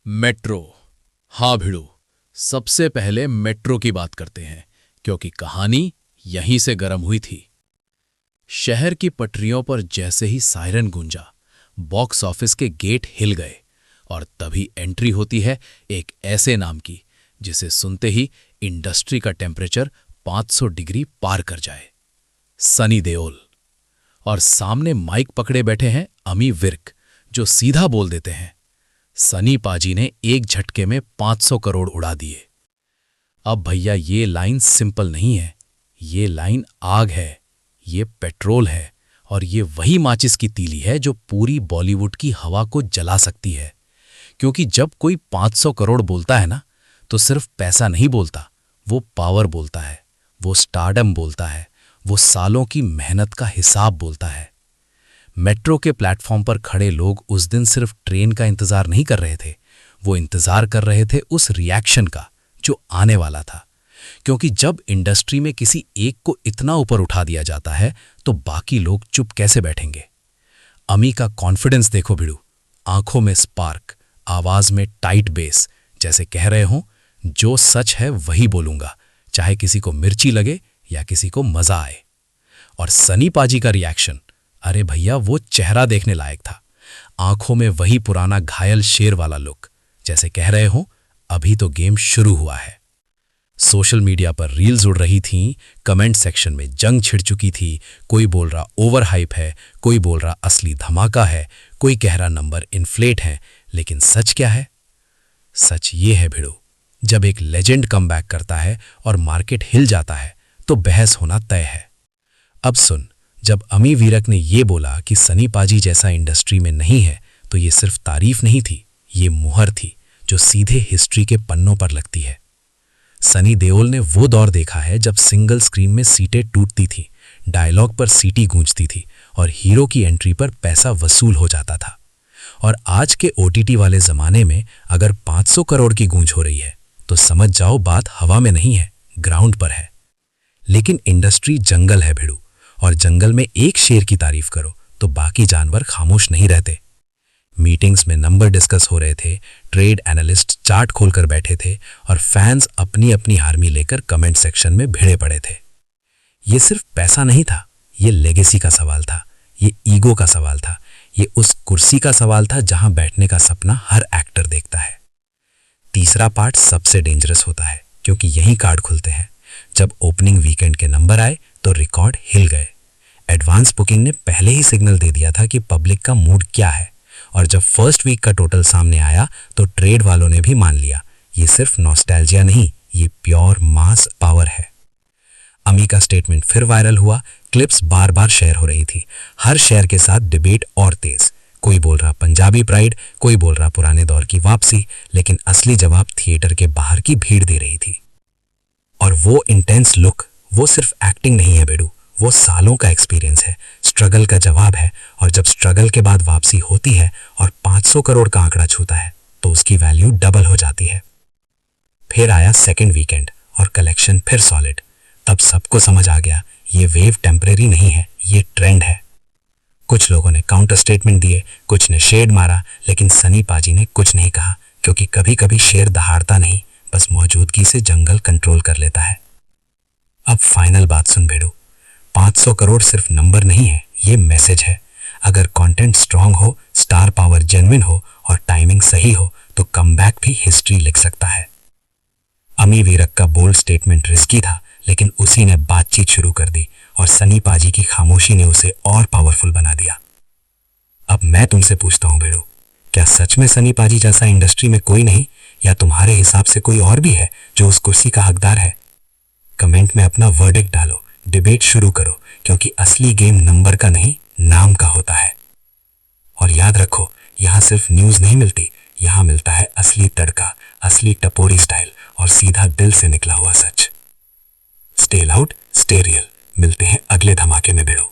Metro. हाँ भिड़ू, सबसे पहले मेट्रो की बात करते हैं क्योंकि कहानी यहीं से गर्म हुई थी। शहर की पटरियों पर जैसे ही सायरन गूंजा, बॉक्स ऑफिस के गेट हिल गए और तभी एंट्री होती है एक ऐसे नाम की जिसे सुनते ही इंडस्ट्री का टेम्परेचर 500 डिग्री पार कर जाए। सनी देओल। और सामने माइक पकड़े बैठे हैं अमी विर्क, जो सीधा बोल देते हैं, सनी पाजी ने एक झटके में 500 करोड़ उड़ा दिए। अब भैया ये लाइन सिंपल नहीं है, ये लाइन आग है, ये पेट्रोल है और ये वही माचिस की तीली है जो पूरी बॉलीवुड की हवा को जला सकती है। क्योंकि जब कोई 500 करोड़ बोलता है ना, तो सिर्फ पैसा नहीं बोलता, वो पावर बोलता है, वो स्टारडम बोलता है, वो सालों की मेहनत का हिसाब बोलता है। मेट्रो के प्लेटफॉर्म पर खड़े लोग उस दिन सिर्फ ट्रेन का इंतजार नहीं कर रहे थे, वो इंतजार कर रहे थे उस रिएक्शन का जो आने वाला था। क्योंकि जब इंडस्ट्री में किसी एक को इतना ऊपर उठा दिया जाता है तो बाकी लोग चुप कैसे बैठेंगे। अमी का कॉन्फिडेंस देखो भिड़ू, आंखों में स्पार्क, आवाज में टाइट बेस, जैसे कह रहे हो जो सच है वही बोलूंगा, चाहे किसी को मिर्ची लगे या किसी को मजा आए। और सनी पाजी का रिएक्शन, अरे भैया वो चेहरा देखने लायक था। आंखों में वही पुराना घायल शेर वाला लुक, जैसे कह रहे हो अभी तो गेम शुरू हुआ है। सोशल मीडिया पर रील्स उड़ रही थीं, कमेंट सेक्शन में जंग छिड़ चुकी थी। कोई बोल रहा ओवर हाइप है, कोई बोल रहा असली धमाका है, कोई कह रहा नंबर इन्फ्लेट है। लेकिन सच क्या है? सच ये है भिड़ो, जब एक लेजेंड कमबैक करता है और मार्केट हिल जाता है तो बहस होना तय है। अब सुन, जब अमी वीरक ने ये बोला कि सनी पाजी जैसा इंडस्ट्री में नहीं है, तो ये सिर्फ तारीफ नहीं थी, ये मुहर थी जो सीधे हिस्ट्री के पन्नों पर लगती है। सनी देओल ने वो दौर देखा है जब सिंगल स्क्रीन में सीटें टूटती थीं, डायलॉग पर सीटी गूंजती थी और हीरो की एंट्री पर पैसा वसूल हो जाता था। और आज के ओटीटी वाले जमाने में अगर 500 करोड़ की गूंज हो रही है तो समझ जाओ बात हवा में नहीं है, ग्राउंड पर है। लेकिन इंडस्ट्री जंगल है भिड़ू, और जंगल में एक शेर की तारीफ करो तो बाकी जानवर खामोश नहीं रहते। मीटिंग्स में नंबर डिस्कस हो रहे थे, ट्रेड एनालिस्ट चार्ट खोलकर बैठे थे और फैंस अपनी अपनी आर्मी लेकर कमेंट सेक्शन में भिड़े पड़े थे। ये सिर्फ पैसा नहीं था, ये लेगेसी का सवाल था, ये ईगो का सवाल था, ये उस कुर्सी का सवाल था जहां बैठने का सपना हर एक्टर देखता है। तीसरा पार्ट सबसे डेंजरस होता है क्योंकि यही कार्ड खुलते हैं। जब ओपनिंग वीकेंड के नंबर आए तो रिकॉर्ड हिल गए। एडवांस बुकिंग ने पहले ही सिग्नल दे दिया था कि पब्लिक का मूड क्या है, और जब फर्स्ट वीक का टोटल सामने आया तो ट्रेड वालों ने भी मान लिया ये सिर्फ नॉस्टैल्जिया नहीं, ये प्योर मास पावर है। अमी का स्टेटमेंट फिर वायरल हुआ, क्लिप्स बार बार शेयर हो रही थी, हर शेयर के साथ डिबेट और तेज। कोई बोल रहा पंजाबी प्राइड, कोई बोल रहा पुराने दौर की वापसी, लेकिन असली जवाब थिएटर के बाहर की भीड़ दे रही थी। और वो इंटेंस लुक, वो सिर्फ एक्टिंग नहीं है बेडू, वो सालों का एक्सपीरियंस है, स्ट्रगल का जवाब है। और जब स्ट्रगल के बाद वापसी होती है और 500 करोड़ का आंकड़ा छूता है तो उसकी वैल्यू डबल हो जाती है। फिर आया सेकंड वीकेंड और कलेक्शन फिर सॉलिड। तब सबको समझ आ गया ये वेव टेम्परेरी नहीं है, ये ट्रेंड है। कुछ लोगों ने काउंटर स्टेटमेंट दिए, कुछ ने शेड मारा, लेकिन सनी पाजी ने कुछ नहीं कहा, क्योंकि कभी कभी शेर दहाड़ता नहीं, बस मौजूदगी से जंगल कंट्रोल कर लेता है। अब फाइनल बात सुन भेड़ू, 500 करोड़ सिर्फ नंबर नहीं है, ये मैसेज है। अगर कंटेंट स्ट्रांग हो, स्टार पावर जेन्युइन हो और टाइमिंग सही हो तो कमबैक भी हिस्ट्री लिख सकता है। अमी वीरक का बोल्ड स्टेटमेंट रिस्की था, लेकिन उसी ने बातचीत शुरू कर दी और सनी पाजी की खामोशी ने उसे और पावरफुल बना दिया। अब मैं तुमसे पूछता हूं भेड़ू, क्या सच में सनी पाजी जैसा इंडस्ट्री में कोई नहीं, या तुम्हारे हिसाब से कोई और भी है जो उस कुर्सी का हकदार है? कमेंट में अपना वर्डिक्ट डालो, डिबेट शुरू करो, क्योंकि असली गेम नंबर का नहीं, नाम का होता है। और याद रखो, यहां सिर्फ न्यूज नहीं मिलती, यहां मिलता है असली तड़का, असली टपोरी स्टाइल और सीधा दिल से निकला हुआ सच। Stay loud, stay real. मिलते हैं अगले धमाके में भिड़ो।